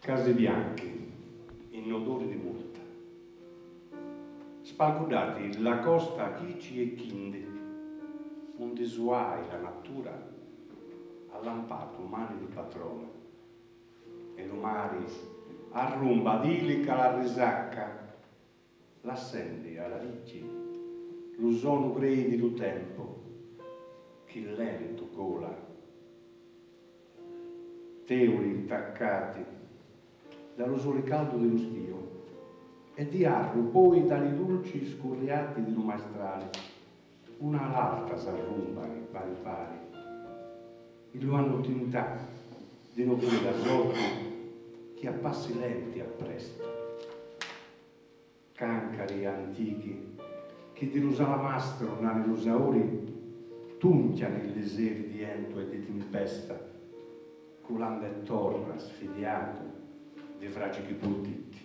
Case bianche, in odori di multa, spalcudati la costa chici e chindi, un disuai la natura ha lampato mani di patrone, e l'umari arrumba dilica la risacca, l'assendi alla ricci, l'usono gredi do tempo, chi lento gola, teuli intaccati, dallo sole caldo dello stio, e di arru poi dagli dolci scurriati di lumastrali, una all'altra s'arrumbano pari pari, e lo hanno tintato di notare da sorte che a passi lenti appresta. Cancari antichi che di rosalamastro nani rosaori tunchiano il deseri di ento e di tempesta, culando e torna sfidiato di fragili pultitti,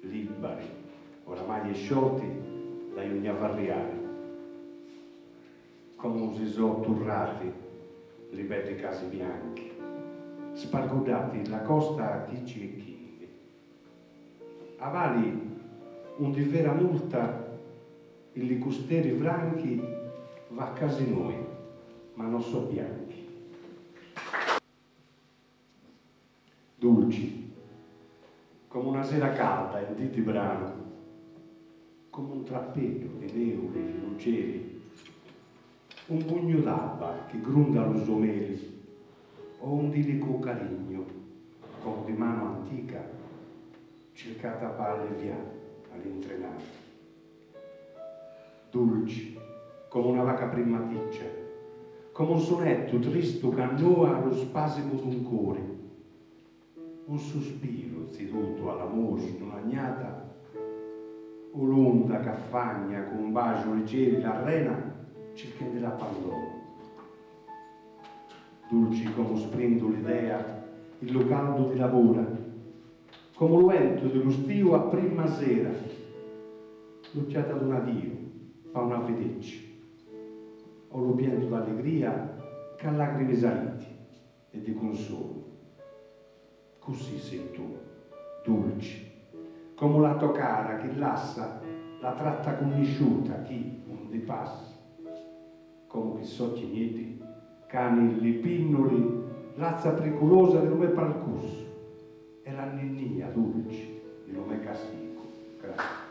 liberi, oramai sciolti dai ogni avvarriare, come usisò turrati, libeti casi bianchi, spargudati la costa a chici e chindi. Avali un di vera multa, il custeri franchi va a casi noi, ma non so bianchi. Dolci, come una sera calda in diti brano, come un trappetto di neuri, luceri, un pugno d'alba che grunda lo someli, o un dilico carigno, con di mano antica, cercata per alleviare all'intrenata. Dolci, come una vaca primaticcia, come un sonetto tristo che annoa allo spasimo d'un cuore, un sospiro seduto all'amore in un'agnata, o l'onda che affagna con un bacio leggero la rena cercando l'abbandono. Dolci come sprendo l'idea, il lo caldo di lavora, come lo vento dello stio a prima sera, l'occhiata d'un addio fa una vedecci, o lo pianto d'allegria che ha lacrime saliti e di consolo. Così sei tu, dolci, come la tua cara che lassa la tratta conosciuta chi non ti passa, come che socchi nieti, canilli, pinnoli, lazza pericolosa di nome palcusso, e la ninnia dolci di nome castigo. Grazie.